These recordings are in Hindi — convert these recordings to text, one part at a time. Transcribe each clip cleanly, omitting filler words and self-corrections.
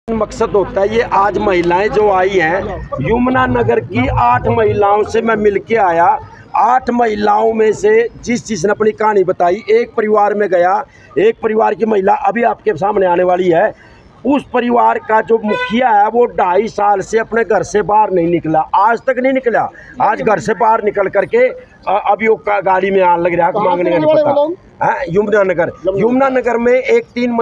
मकसद होता है। ये आज महिलाएं जो आई हैं, यमुना नगर की 8 महिलाओं से मैं मिलके आया। 8 महिलाओं में से जिसने अपनी कहानी बताई, एक परिवार में गया, एक परिवार की महिला अभी आपके सामने आने वाली है। उस परिवार का जो मुखिया है वो 2.5 साल से अपने घर से बाहर नहीं निकला, आज तक नहीं निकला। आज घर से बाहर निकल करके अभी वो गाड़ी में आने लग रहा है, मांगने का नहीं पता है। यमुना नगर में एक 3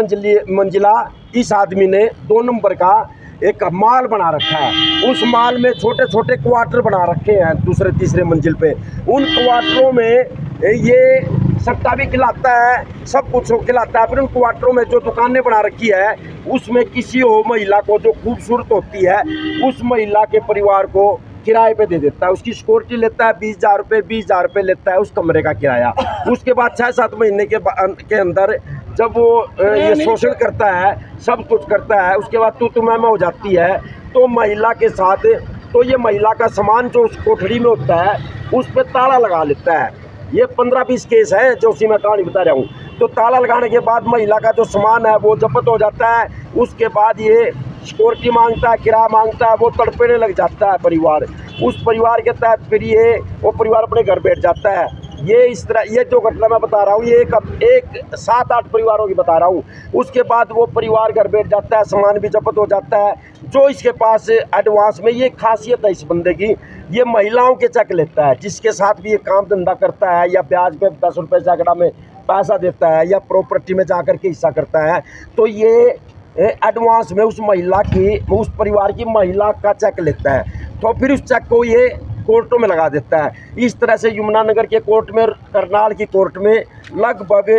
मंजिला इस आदमी ने 2 नंबर का एक माल बना रखा है। उस माल में छोटे छोटे क्वार्टर बना रखे हैं दूसरे तीसरे मंजिल पे। उन क्वार्टरों में ये सट्टा भी खिलाता है, सब कुछ खिलाता है। फिर उन क्वार्टरों में जो दुकानें बना रखी है उसमें किसी हो महिला को जो खूबसूरत होती है उस महिला के परिवार को किराए पे दे देता है। उसकी सिक्योरिटी लेता है 20,000 रुपये, 20,000 रुपये लेता है उस कमरे का किराया। उसके बाद 6-7 महीने के अंदर जब वो ये शोषण करता है, सब कुछ करता है, उसके बाद तू मैं हो जाती है तो महिला के साथ तो ये महिला का सामान जो उस कोठरी में होता है उस पर ताला लगा लेता है। ये 15-20 केस है जो उसी मैं कहानी बता रहा हूँ। तो ताला लगाने के बाद महिला का जो सामान है वो जब्त हो जाता है। उसके बाद ये सिक्योरिटी मांगता है, किराया मांगता है, वो तड़पेने लग जाता है परिवार। उस परिवार के तहत फिर ये वो परिवार अपने घर बैठ जाता है। ये इस तरह ये जो घटना मैं बता रहा हूँ ये एक 7-8 परिवारों की बता रहा हूँ। उसके बाद वो परिवार घर बैठ जाता है, सामान भी जब्त हो जाता है। जो इसके पास एडवांस में, ये खासियत है इस बंदे की, ये महिलाओं के चेक लेता है। जिसके साथ भी ये काम धंधा करता है या ब्याज पे 10 रुपये सैकड़ा में पैसा देता है या प्रॉपर्टी में जा कर के हिस्सा करता है, तो ये एडवांस में उस महिला की, उस परिवार की महिला का चेक लेता है। तो फिर उस चेक को ये कोर्टों में लगा देता है। इस तरह से यमुना नगर के कोर्ट में, करनाल की कोर्ट में लगभग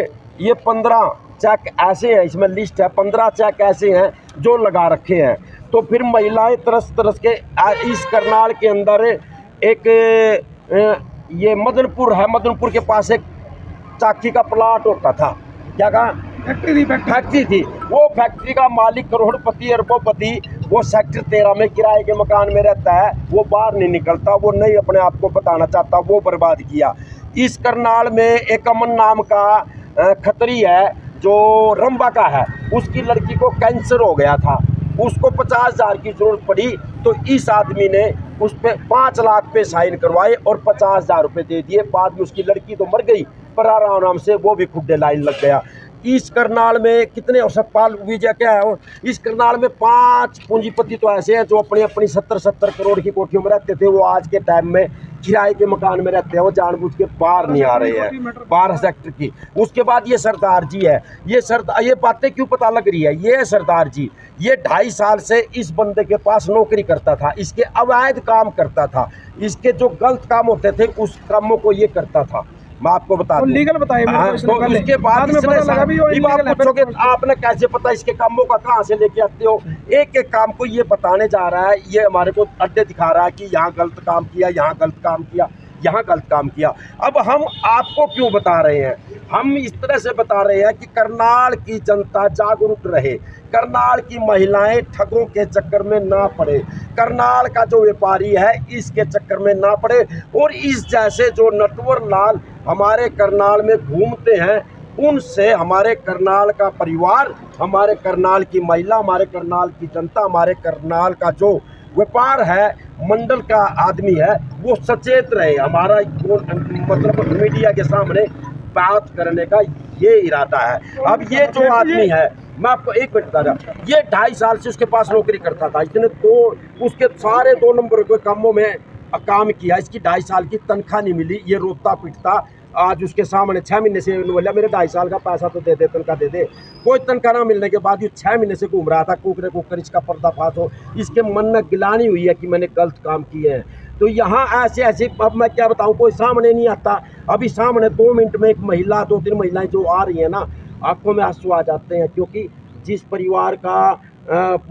ये 15 चेक ऐसे हैं, इसमें लिस्ट है, 15 चेक ऐसे हैं जो लगा रखे हैं। तो फिर महिलाएं तरस तरस के इस करनाल के अंदर एक ये मदनपुर है, मदनपुर के पास एक चाकी का प्लाट होता था, क्या कहा, फैक्ट्री थी। वो फैक्ट्री का मालिक करोड़पति अरबोपति वो सेक्टर 13 में किराए के मकान में रहता है। वो बाहर नहीं निकलता, वो नहीं अपने आप को बताना चाहता, वो बर्बाद किया। इस करनाल में एक अमन नाम का खतरी है जो रंबा का है, उसकी लड़की को कैंसर हो गया था, उसको 50,000 की जरूरत पड़ी। तो इस आदमी ने उस पर 5 लाख पे साइन करवाए और 50,000 रुपये दे दिए। बाद में उसकी लड़की तो मर गई पर आराम से वो भी खुड्डे लाइन लग गया। इस करनाल में कितने, और सतपाल विजय क्या है, इस करनाल में 5 पूंजीपति तो ऐसे हैं जो अपनी 70 करोड़ की कोठियों में रहते थे। वो आज के टाइम में किराए के मकान में रहते हैं, वो जानबूझ के बाहर नहीं आ रहे हैं 12 सेक्टर की। उसके बाद ये सरदार जी है, ये बातें क्यों पता लग रही है, ये सरदार जी ये 2.5 साल से इस बंदे के पास नौकरी करता था, इसके अवैध काम करता था, इसके जो गलत काम होते थे उस कामों को ये करता था। मैं आपको बता दूं, लीगल बताइए। तो उसके बाद आप पूछोगे आपने कैसे पता इसके कामों का, कहाँ से लेके आते हो। एक एक काम को ये बताने जा रहा है, ये हमारे को अड्डे दिखा रहा है कि यहाँ गलत काम किया, यहाँ गलत काम किया, यहाँ गलत काम किया। अब हम आपको क्यों बता रहे हैं, हम इस तरह से बता रहे हैं कि करनाल की जनता जागरूक रहे, करनाल की महिलाएं ठगों के चक्कर में ना पड़े, करनाल का जो व्यापारी है इसके चक्कर में ना पड़े। और इस जैसे जो नटवर लाल हमारे करनाल में घूमते हैं उनसे हमारे करनाल का परिवार, हमारे करनाल की महिला, हमारे करनाल की जनता, हमारे करनाल का जो व्यापार है, मंडल का आदमी है, वो सचेत रहे। हमारा मतलब मीडिया के सामने बात करने का ये इरादा है। अब ये जो आदमी है, मैं आपको एक मिनट बता रहा, ये 2.5 साल से उसके पास नौकरी करता था, इसने तो उसके सारे 2 नंबर के कामों में काम किया, इसकी 2.5 साल की तनख्वाह नहीं मिली, ये रोता पिटता आज उसके सामने 6 महीने से बोला मेरे 2.5 साल का पैसा तो दे दे, तनख्वाह दे दे। कोई तनख्वाह ना मिलने के बाद ये 6 महीने से घूम रहा था, कुकर इसका पर्दाफाश हो, इसके मन में गिलानी हुई है कि मैंने गलत काम किए हैं। तो यहाँ ऐसे ऐसे, अब मैं क्या बताऊँ, कोई सामने नहीं आता। अभी सामने 2 मिनट में एक महिला, 2-3 महिलाएं जो आ रही हैं ना, आंखों में आंसू आ जाते हैं, क्योंकि जिस परिवार का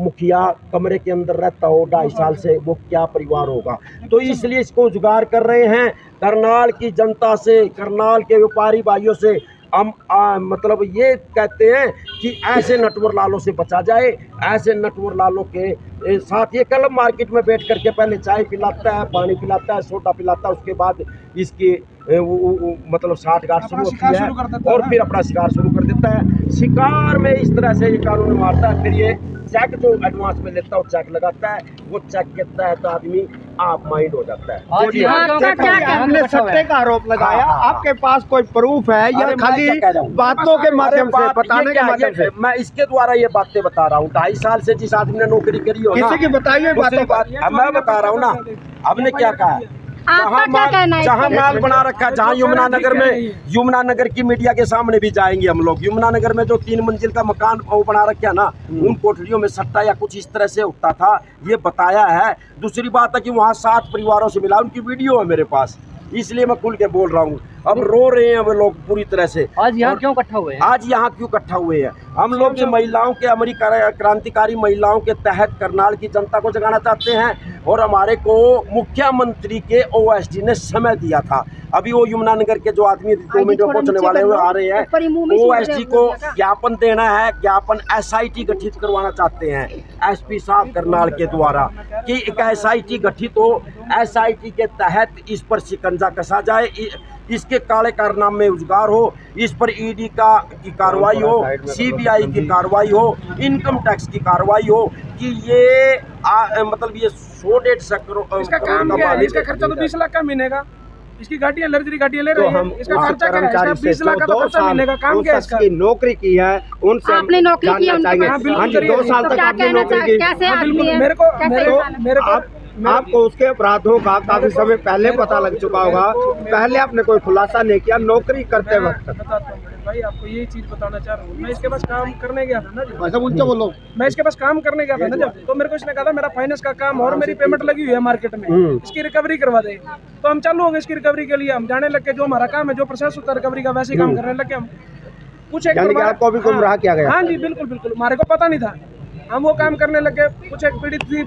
मुखिया कमरे के अंदर रहता हो 2.5 साल से, वो क्या परिवार होगा। तो इसलिए इसको जुगाड़ कर रहे हैं। करनाल की जनता से, करनाल के व्यापारी भाइयों से हम मतलब ये कहते हैं कि ऐसे नटवर लालों से बचा जाए, ऐसे नटवर लालों के साथ ये क्लब मार्केट में बैठ करके पहले चाय पिलाता है, पानी पिलाता है, सोडा पिलाता है, उसके बाद इसकी मतलब साठ-गांठ शुरू होती है और फिर अपना शिकार शुरू कर देता है। शिकार में इस तरह से ये कानून मारता है, फिर ये चेक जो एडवांस में लेता है वो चेक लगाता है, वो चेक के तहत आदमी आप माइंड हो जाता है। हमने सट्टे का आरोप लगाया, आपके पास कोई प्रूफ है या खाली बातों के माध्यम से, बताने के माध्यम से? मैं इसके द्वारा ये बातें बता रहा हूँ। 2.5 साल से जिस आदमी ने नौकरी करी हो ना, किसी की बताइए बातों। मैं बता रहा हूँ ना, आपने क्या कहा है, जहाँ माल बना रखा है, जहाँ यमुना नगर की मीडिया के सामने भी जाएंगे हम लोग। यमुना नगर में जो 3 मंजिल का मकान वो बना रखा है ना, उन कोठरियों में सट्टा या कुछ इस तरह से उठता था, ये बताया है। दूसरी बात है कि वहाँ 60 परिवारों से मिला, उनकी वीडियो है मेरे पास, इसलिए मैं खुल के बोल रहा हूँ। अब रो रहे हैं वो लोग पूरी तरह से। आज यहाँ क्यों इकट्ठा हुए हैं? आज यहाँ क्यों इकट्ठा हुए हैं? हम लोग ये महिलाओं के क्रांतिकारी महिलाओं के तहत करनाल की जनता को जगाना चाहते हैं, और हमारे को मुख्यमंत्री के ओएसडी ने समय दिया था। अभी वो यमुना नगर के जो आदमी 2 मिनट में पहुंचने वाले हुए आ रहे हैं, ओएसडी को ज्ञापन देना है, ज्ञापन SIT गठित करवाना चाहते हैं SP साहब करनाल के द्वारा कि एक SIT गठित हो, SIT के तहत इस पर शिकंजा कसा जाए, इसके काले कारनामे में उजगार हो, इस पर ED की कार्रवाई हो, CBI की कार्रवाई हो, इनकम टैक्स की कार्रवाई हो कि ये मतलब ये 100-150 करोड़ इसका काम क्या है? इसका खर्चा तो 20 लाख का महीने का, इसकी गाड़ियाँ लग्जरी गाड़ियाँ ले रहे हैं, इसका खर्चा क्या है? 20 लाख का तो खर्चा मिलेगा। काम क्या है इसका? नौकरी की है, उनसे आपने नौकरी की है, हाँ जी, 2 साल तक आपने नौकरी की। मेरे को आपको उसके अपराधों का काफी समय पहले पता लग चुका होगा, पहले आपने कोई खुलासा नहीं किया नौकरी करते वक्त। भाई आपको यही चीज बताना चाह रहा हूँ, मैं इसके पास काम करने गया था ना जी, ऐसा उनसे बोलो। मैं इसके पास काम करने गया था ना जब, तो मेरे को इसने कहा था मेरा फाइनेंस का काम और मेरी पेमेंट लगी हुई है मार्केट में, इसकी रिकवरी करवा दे। तो हम चालू हो गए इसकी रिकवरी के लिए, हम जाने लग के जो हमारा काम है, जो प्रोसेस होता है रिकवरी का, वैसे काम करने लगे हम। कुछ आपको भी गुमराह किया गया? हाँ जी बिल्कुल बिल्कुल, हमारे को पता नहीं था, हम वो काम करने लगे। कुछ एक पीड़ित थी